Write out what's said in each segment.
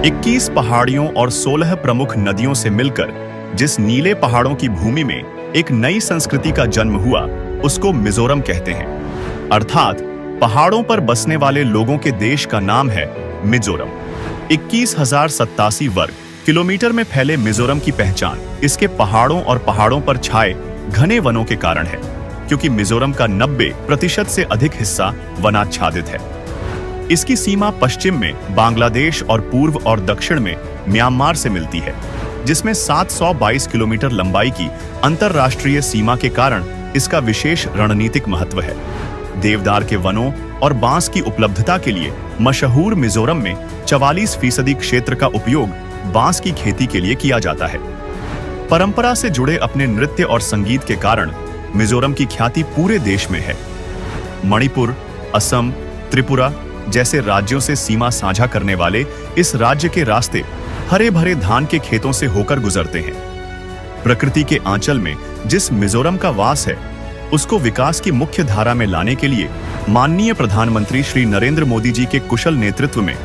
21 पहाड़ियों और 16 प्रमुख नदियों से मिलकर जिस नीले पहाड़ों की भूमि में एक नई संस्कृति का जन्म हुआ, उसको मिजोरम कहते हैं। अर्थात पहाड़ों पर बसने वाले लोगों के देश का नाम है मिजोरम। 21,087 वर्ग किलोमीटर में फैले मिजोरम की पहचान इसके पहाड़ों और पहाड़ों पर छाए घने वनों के कारण है, क्योंकि मिजोरम का 90% से अधिक हिस्सा वनाच्छादित है। इसकी सीमा पश्चिम में बांग्लादेश और पूर्व और दक्षिण में म्यांमार से मिलती है, जिसमें 722 किलोमीटर लंबाई की अंतरराष्ट्रीय सीमा के कारण इसका विशेष रणनीतिक महत्व है। देवदार के वनों और बांस की उपलब्धता के लिए मशहूर मिजोरम में 44% क्षेत्र का उपयोग बांस की खेती के लिए किया जाता है। परंपरा से जुड़े अपने नृत्य और संगीत के कारण मिजोरम की ख्याति पूरे देश में है। मणिपुर, असम, त्रिपुरा जैसे राज्यों से सीमा साझा करने वाले इस राज्य के रास्ते हरे भरे धान के खेतों से होकर गुजरते हैं। प्रकृति के आंचल में जिस मिजोरम का वास है, उसको विकास की मुख्य धारा में लाने के लिए माननीय प्रधानमंत्री श्री नरेंद्र मोदी जी के कुशल नेतृत्व में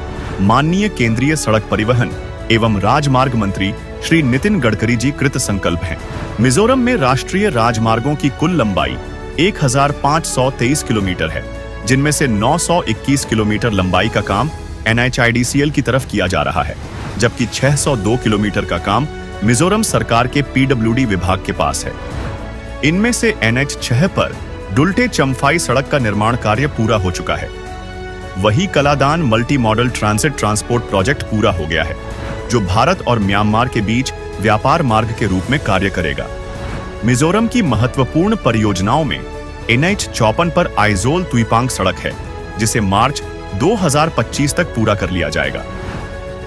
माननीय केंद्रीय सड़क परिवहन एवं राजमार्ग मंत्री श्री नितिन गडकरी जी कृत संकल्प हैं। मिजोरम में राष्ट्रीय राजमार्गों की कुल लंबाई 1523 किलोमीटर है, जिनमें से 921 किलोमीटर लंबाई का काम NHIDCL की तरफ किया जा रहा है, जबकि 602 किलोमीटर का काम मिजोरम सरकार के PWD विभाग के पास है। इनमें से NH6 पर डुल्टे चम्फाई सड़क का निर्माण कार्य पूरा हो चुका है। वही Kaladan multi modal transit transport project पूरा हो गया है, जो भारत और म्यांमार के बीच व्यापार मार्ग के रूप में कार्य करेगा। मिजोरम की महत्वपूर्ण परियोजनाओं में NH54 पर आइजोल तुइपांग सड़क है, जिसे मार्च 2025 तक पूरा कर लिया जाएगा।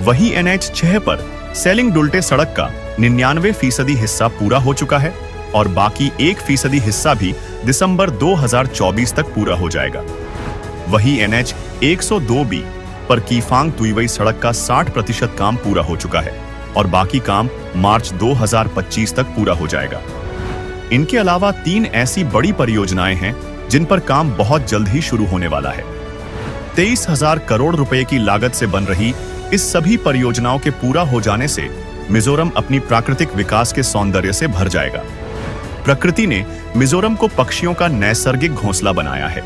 वही NH6 पर सेलिंग डुल्टे सड़क का 99% हिस्सा पूरा हो चुका है और बाकी 1% हिस्सा भी दिसंबर 2024 तक पूरा हो जाएगा। वही NH102B पर कीफांग तुइवई सड़क का 60% काम पूरा हो चुका है और बाकी काम मार्च 2025 तक पूरा हो जाएगा। इनके अलावा 3 ऐसी बड़ी परियोजनाएं हैं जिन पर काम बहुत जल्द ही शुरू होने वाला है। 23,000 करोड़ रुपए की लागत से बन रही इस सभी परियोजनाओं के पूरा हो जाने से मिजोरम अपनी प्राकृतिक विकास के सौंदर्य से भर जाएगा। प्रकृति ने मिजोरम को पक्षियों का नैसर्गिक घोंसला बनाया है।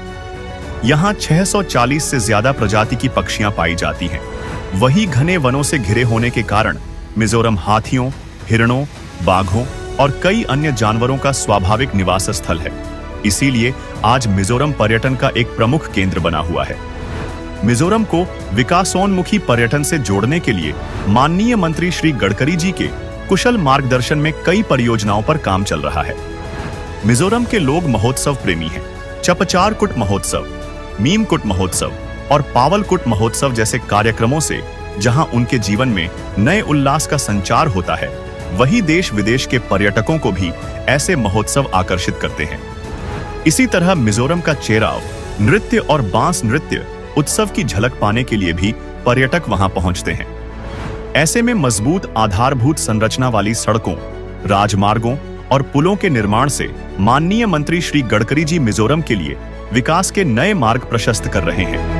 यहाँ 640 से ज्यादा प्रजाति की पक्षियां पाई जाती हैं। वही घने वनों से घिरे होने के कारण मिजोरम हाथियों, हिरणों, बाघों और कई अन्य जानवरों का स्वाभाविक निवास स्थल है। इसीलिए आज मिजोरम पर्यटन का एक प्रमुख केंद्र बना हुआ है। मिजोरम को विकासोन्मुखी पर्यटन से जोड़ने के लिए माननीय मंत्री श्री गडकरी जी के कुशल मार्गदर्शन में कई परियोजनाओं पर काम चल रहा है। मिजोरम के लोग महोत्सव प्रेमी हैं। चपचारकुट महोत्सव, मीमकुट महोत्सव और पावलकुट महोत्सव जैसे कार्यक्रमों से जहां उनके जीवन में नए उल्लास का संचार होता है, वही देश विदेश के पर्यटकों को भी ऐसे महोत्सव आकर्षित करते हैं। इसी तरह मिजोरम का चेराव नृत्य और बांस नृत्य उत्सव की झलक पाने के लिए भी पर्यटक वहां पहुंचते हैं। ऐसे में मजबूत आधारभूत संरचना वाली सड़कों, राजमार्गों और पुलों के निर्माण से माननीय मंत्री श्री गडकरी जी मिजोरम के लिए विकास के नए मार्ग प्रशस्त कर रहे हैं।